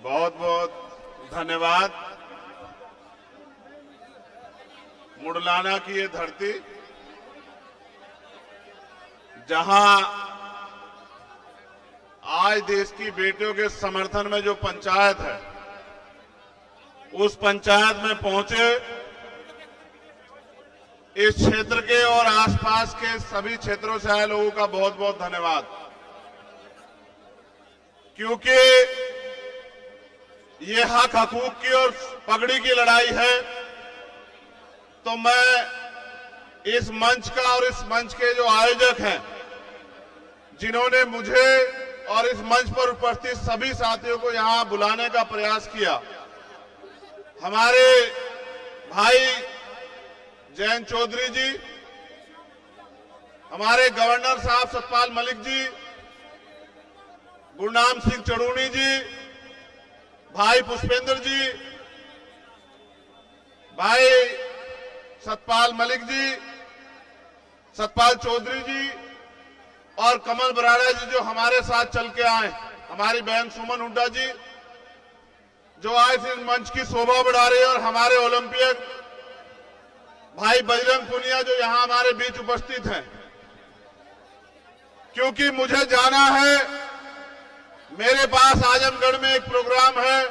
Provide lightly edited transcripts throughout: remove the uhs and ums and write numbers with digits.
बहुत बहुत धन्यवाद। मुडलाना की ये धरती जहां आज देश की बेटियों के समर्थन में जो पंचायत है, उस पंचायत में पहुंचे इस क्षेत्र के और आसपास के सभी क्षेत्रों से आए लोगों का बहुत बहुत धन्यवाद। क्योंकि ये हक हकूक की और पगड़ी की लड़ाई है, तो मैं इस मंच का और इस मंच के जो आयोजक हैं, जिन्होंने मुझे और इस मंच पर उपस्थित सभी साथियों को यहां बुलाने का प्रयास किया, हमारे भाई जयंत चौधरी जी, हमारे गवर्नर साहब सतपाल मलिक जी, गुरनाम सिंह चढ़ूनी जी, भाई पुष्पेंद्र जी, भाई सतपाल मलिक जी, सतपाल चौधरी जी और कमल बराड़ा जी जो हमारे साथ चल के आए, हमारी बहन सुमन हुड्डा जी जो आज इस मंच की शोभा बढ़ा रही है, और हमारे ओलंपियन भाई बजरंग पुनिया जो यहां हमारे बीच उपस्थित हैं। क्योंकि मुझे जाना है, मेरे पास आजमगढ़ में एक प्रोग्राम है,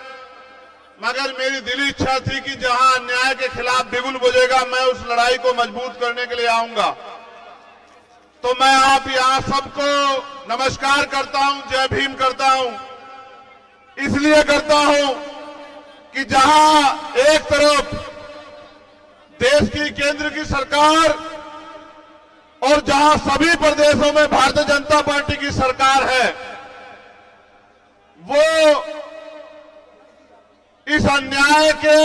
मगर मेरी दिली इच्छा थी कि जहां अन्याय के खिलाफ बिगुल बजेगा, मैं उस लड़ाई को मजबूत करने के लिए आऊंगा। तो मैं आप यहां सबको नमस्कार करता हूं, जय भीम करता हूं। इसलिए करता हूं कि जहां एक तरफ देश की केंद्र की सरकार और जहां सभी प्रदेशों में भारतीय जनता पार्टी की सरकार है, वो इस अन्याय के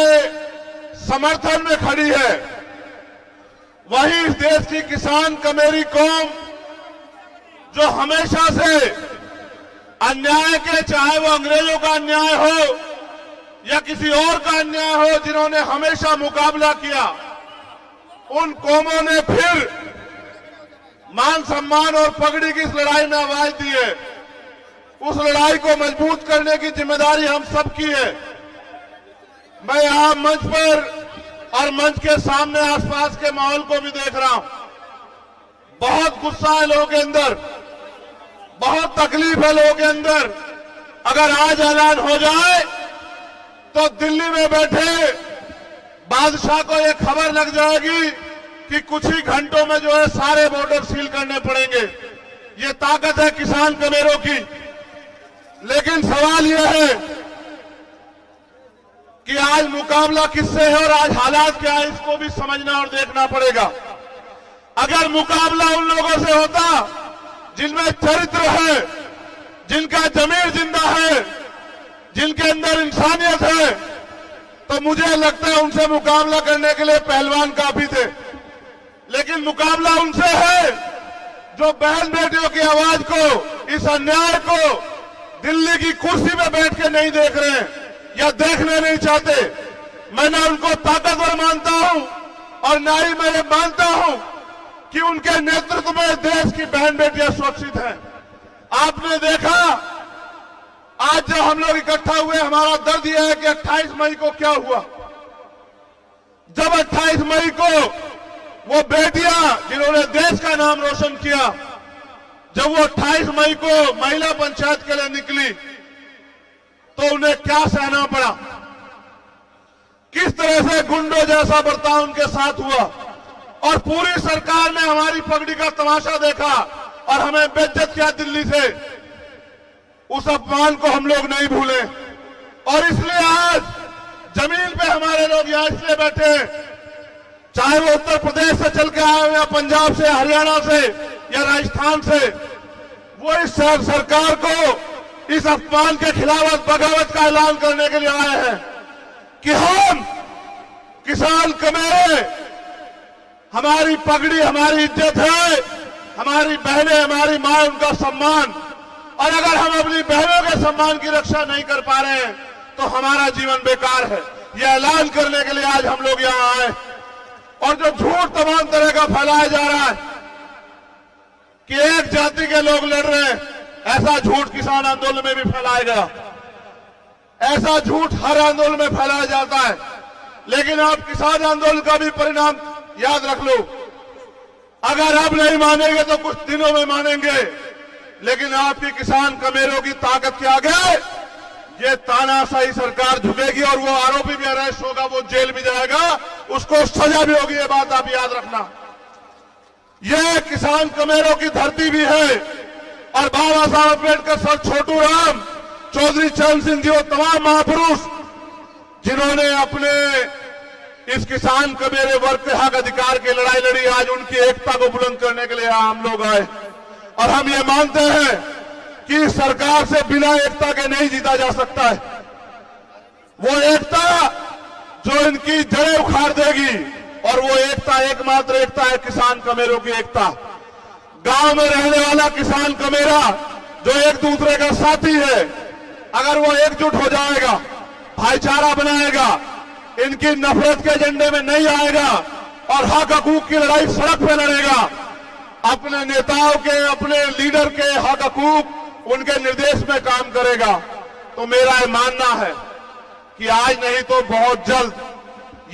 समर्थन में खड़ी है, वहीं इस देश की किसान कमेरी कौम जो हमेशा से अन्याय के, चाहे वो अंग्रेजों का अन्याय हो या किसी और का अन्याय हो, जिन्होंने हमेशा मुकाबला किया, उन कौमों ने फिर मान सम्मान और पगड़ी की इस लड़ाई में आवाज दी है। उस लड़ाई को मजबूत करने की जिम्मेदारी हम सब की है। मैं यहां मंच पर और मंच के सामने आसपास के माहौल को भी देख रहा हूं। बहुत गुस्सा है लोगों के अंदर, बहुत तकलीफ है लोगों के अंदर। अगर आज ऐलान हो जाए तो दिल्ली में बैठे बादशाह को यह खबर लग जाएगी कि कुछ ही घंटों में जो है सारे बॉर्डर सील करने पड़ेंगे। ये ताकत है किसान कमेरों की। लेकिन सवाल यह है कि आज मुकाबला किससे है और आज हालात क्या है, इसको भी समझना और देखना पड़ेगा। अगर मुकाबला उन लोगों से होता जिनमें चरित्र है, जिनका जमीर जिंदा है, जिनके अंदर इंसानियत है, तो मुझे लगता है उनसे मुकाबला करने के लिए पहलवान काफी थे। लेकिन मुकाबला उनसे है जो बहन बेटियों की आवाज को, इस अन्याय को दिल्ली की कुर्सी में बैठ के नहीं देख रहे हैं या देखना नहीं चाहते। मैं ना उनको ताकतवर मानता हूं और ना ही मैं ये मानता हूं कि उनके नेतृत्व में देश की बहन बेटियां सुरक्षित हैं। आपने देखा आज जब हम लोग इकट्ठा हुए, हमारा दर्द यह है कि 28 मई को क्या हुआ। जब 28 मई को वो बेटियां जिन्होंने देश का नाम रोशन किया, जब वो 28 मई को महिला पंचायत के लिए निकली, तो उन्हें क्या सहना पड़ा, किस तरह से गुंडों जैसा बर्ताव उनके साथ हुआ, और पूरी सरकार ने हमारी पगड़ी का तमाशा देखा और हमें बेइज्जत किया दिल्ली से। उस अपमान को हम लोग नहीं भूले, और इसलिए आज जमीन पे हमारे लोग यहां इसलिए बैठे हैं, चाहे वो उत्तर प्रदेश से चल के आए हो या पंजाब से, हरियाणा से या राजस्थान से, वो इस सरकार को इस अपमान के खिलाफ बगावत का ऐलान करने के लिए आए हैं कि हम किसान कमेरे, हमारी पगड़ी हमारी इज्जत है, हमारी बहनें, हमारी मां, उनका सम्मान। और अगर हम अपनी बहनों के सम्मान की रक्षा नहीं कर पा रहे हैं तो हमारा जीवन बेकार है। यह ऐलान करने के लिए आज हम लोग यहां आए। और जो झूठ तमाम तरह का फैलाया जा रहा है कि एक जाति के लोग लड़ रहे हैं, ऐसा झूठ किसान आंदोलन में भी फैलाया गया। ऐसा झूठ हर आंदोलन में फैलाया जाता है, लेकिन आप किसान आंदोलन का भी परिणाम याद रख लो। अगर अब नहीं मानेंगे तो कुछ दिनों में मानेंगे, लेकिन आपकी किसान कमेरों की ताकत के आगे ये तानाशाही सरकार झुकेगी और वो आरोपी भी अरेस्ट होगा, वो जेल भी जाएगा, उसको सजा भी होगी। ये बात आप याद रखना। ये किसान कमेरों की धरती भी है और बाबा साहब अम्बेडकर, सर छोटू राम, चौधरी चरण सिंह जी, वो तमाम महापुरुष जिन्होंने अपने इस किसान कमेरे वर्ग के हक अधिकार की लड़ाई लड़ी, आज उनकी एकता को बुलंद करने के लिए हम लोग आए। और हम ये मानते हैं कि सरकार से बिना एकता के नहीं जीता जा सकता है। वो एकता जो इनकी जड़ें उखाड़ देगी, और वो एकता एकमात्र एकता है किसान कमेरों की एकता। गांव में रहने वाला किसान कमेरा जो एक दूसरे का साथी है, अगर वो एकजुट हो जाएगा, भाईचारा बनाएगा, इनकी नफरत के एजेंडे में नहीं आएगा और हक हकूक की लड़ाई सड़क पे लड़ेगा, अपने नेताओं के, अपने लीडर के हक हकूक उनके निर्देश में काम करेगा, तो मेरा ये मानना है कि आज नहीं तो बहुत जल्द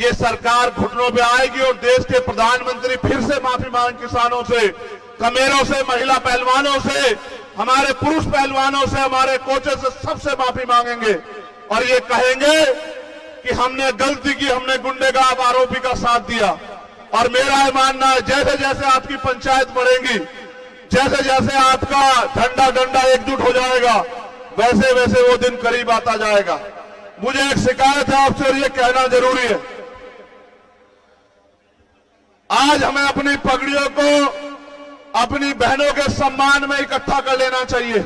ये सरकार घुटनों पे आएगी और देश के प्रधानमंत्री फिर से माफी मांग किसानों से, कमेरों से, महिला पहलवानों से, हमारे पुरुष पहलवानों से, हमारे कोचेस से, सबसे माफी मांगेंगे और ये कहेंगे कि हमने गलती की, हमने गुंडेगार आरोपी का साथ दिया। और मेरा ये मानना है जैसे जैसे आपकी पंचायत बढ़ेगी, जैसे जैसे आपका झंडा डंडा एकजुट हो जाएगा, वैसे वैसे वो दिन करीब आता जाएगा। मुझे एक शिकायत है आपसे और ये कहना जरूरी है। आज हमें अपनी पगड़ियों को अपनी बहनों के सम्मान में इकट्ठा कर लेना चाहिए।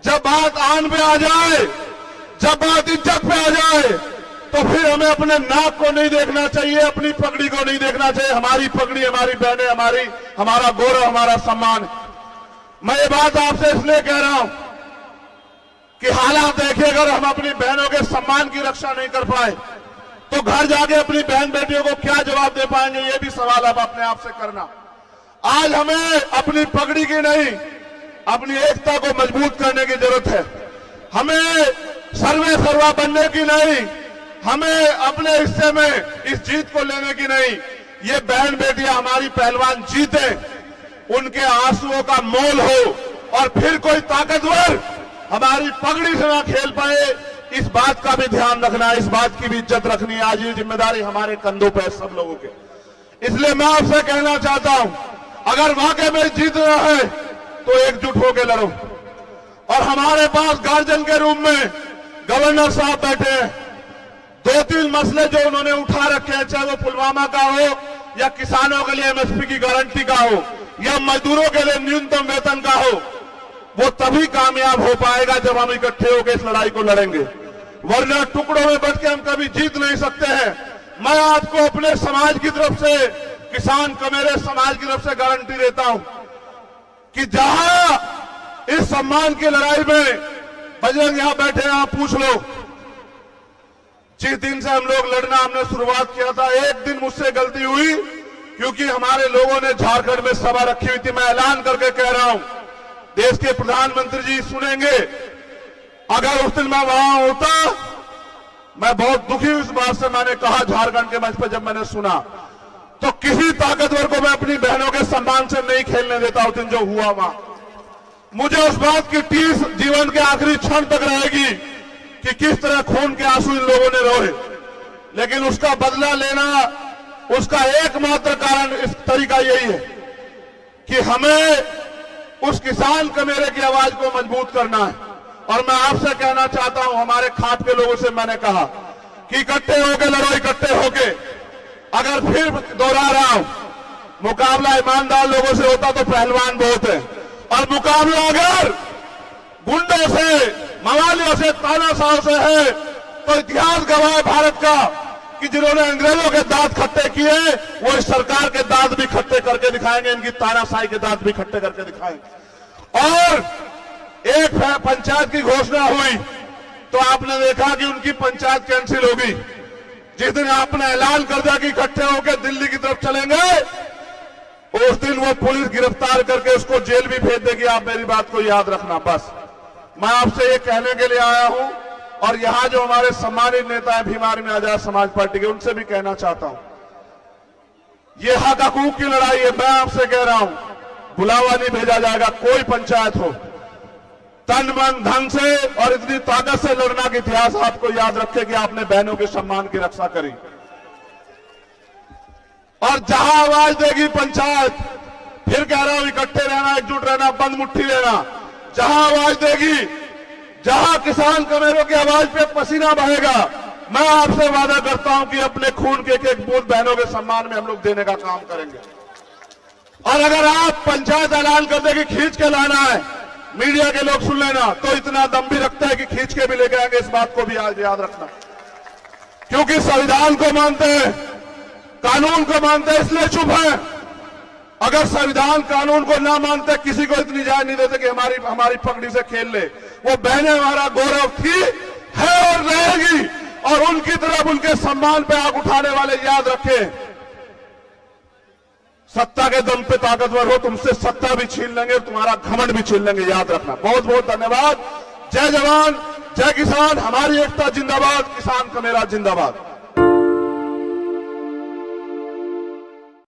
जब बात आन पे आ जाए, जब बात इज्जत पे आ जाए, तो फिर हमें अपने नाक को नहीं देखना चाहिए, अपनी पगड़ी को नहीं देखना चाहिए। हमारी पगड़ी, हमारी बहनें, हमारा गौरव, हमारा सम्मान। मैं ये बात आपसे इसलिए कह रहा हूं कि हालात देखिए, अगर हम अपनी बहनों के सम्मान की रक्षा नहीं कर पाए तो घर जाके अपनी बहन बेटियों को क्या जवाब दे पाएंगे, ये भी सवाल आप अपने आप से करना। आज हमें अपनी पगड़ी की नहीं, अपनी एकता को मजबूत करने की जरूरत है। हमें सर्वे सर्वा बनने की नहीं, हमें अपने हिस्से में इस जीत को लेने की नहीं। ये बहन बेटियां हमारी पहलवान जीते, उनके आंसुओं का मोल हो और फिर कोई ताकतवर हमारी पगड़ी से ना खेल पाए, इस बात का भी ध्यान रखना है, इस बात की भी इज्जत रखनी है। आज ये जिम्मेदारी हमारे कंधों पर है सब लोगों के। इसलिए मैं आपसे कहना चाहता हूं, अगर वाकई में जीतना है तो एकजुट होकर लड़ो। और हमारे पास गार्जियन के रूप में गवर्नर साहब बैठे हैं। 2-3 मसले जो उन्होंने उठा रखे हैं, चाहे वो पुलवामा का हो या किसानों के लिए एमएसपी की गारंटी का हो या मजदूरों के लिए न्यूनतम वेतन का हो, वो तभी कामयाब हो पाएगा जब हम इकट्ठे होकर इस लड़ाई को लड़ेंगे। वरना टुकड़ों में बट के हम कभी जीत नहीं सकते हैं। मैं आपको अपने समाज की तरफ से, किसान कमेरे समाज की तरफ से गारंटी देता हूं कि जहां इस सम्मान की लड़ाई में बजरंग यहां बैठे हैं, आप पूछ लो, जिस दिन से हम लोग लड़ना हमने शुरुआत किया था, एक दिन मुझसे गलती हुई क्योंकि हमारे लोगों ने झारखंड में सभा रखी हुई थी। मैं ऐलान करके कह रहा हूं, देश के प्रधानमंत्री जी सुनेंगे, अगर उस दिन मैं वहां होता, मैं बहुत दुखी हूं इस बात से। मैंने कहा झारखंड के मंच पर, जब मैंने सुना, तो किसी ताकतवर को मैं अपनी बहनों के सम्मान से नहीं खेलने देता। उस दिन जो हुआ वहां, मुझे उस बात की टीस जीवन के आखिरी क्षण तक रहेगी कि किस तरह खून के आंसू इन लोगों ने रोए। लेकिन उसका बदला लेना, उसका एकमात्र कारण, इस तरीका यही है कि हमें उस किसान कमेरे की आवाज को मजबूत करना है। और मैं आपसे कहना चाहता हूं, हमारे खाप के लोगों से मैंने कहा कि इकट्ठे होके लड़ो, इकट्ठे होके। अगर फिर दोहरा रहा हूं, मुकाबला ईमानदार लोगों से होता तो पहलवान बहुत है, और मुकाबला अगर गुंडों से, मवालियों से, तानाशाहों से है, तो इतिहास गवाह है भारत का कि जिन्होंने अंग्रेजों के दांत खट्टे किए, वो इस सरकार के दांत भी खट्टे करके दिखाएंगे, इनकी तानाशाही के दांत भी खट्टे करके दिखाएंगे। और एक पंचायत की घोषणा हुई तो आपने देखा कि उनकी पंचायत कैंसिल होगी। जिस दिन आपने ऐलान कर दिया कि इकट्ठे होकर दिल्ली की तरफ चलेंगे, उस दिन वो पुलिस गिरफ्तार करके उसको जेल भी भेज देगी। आप मेरी बात को याद रखना। बस मैं आपसे ये कहने के लिए आया हूं और यहां जो हमारे सम्मानित नेता हैं भीम आर्मी आजाद समाज पार्टी के, उनसे भी कहना चाहता हूं, ये हक हकूक की लड़ाई है। मैं आपसे कह रहा हूं, बुलावा नहीं भेजा जाएगा, कोई पंचायत हो, तन मन धन से और इतनी ताकत से लड़ना कि इतिहास आपको याद रखे कि आपने बहनों के सम्मान की रक्षा करी। और जहां आवाज देगी पंचायत, फिर कह रहा हूं, इकट्ठे रहना, एकजुट रहना, बंद मुट्ठी लेना। जहां आवाज देगी, जहां किसान कमेरों की आवाज पे पसीना बहेगा, मैं आपसे वादा करता हूं कि अपने खून के एक बूंद बहनों के सम्मान में हम लोग देने का काम करेंगे। और अगर आप पंचायत ऐलान कर दे कि खींच के लाना है, मीडिया के लोग सुन लेना, तो इतना दम भी रखता है कि खींच के भी लेके आएंगे। इस बात को भी आज याद रखना, क्योंकि संविधान को मानते हैं, कानून को मानते हैं, इसलिए चुप है। अगर संविधान कानून को ना मानते, किसी को इतनी इजाजत नहीं देते कि हमारी पगड़ी से खेल ले। वो बहनें हमारा गौरव थी, है और रहेगी। और उनकी तरफ, उनके सम्मान पे आग उठाने वाले याद रखें, सत्ता के दम पे ताकतवर हो, तुमसे सत्ता भी छीन लेंगे और तुम्हारा घमंड भी छीन लेंगे, याद रखना। बहुत बहुत धन्यवाद। जय जवान, जय किसान, हमारी एकता जिंदाबाद, किसान का मेरा जिंदाबाद।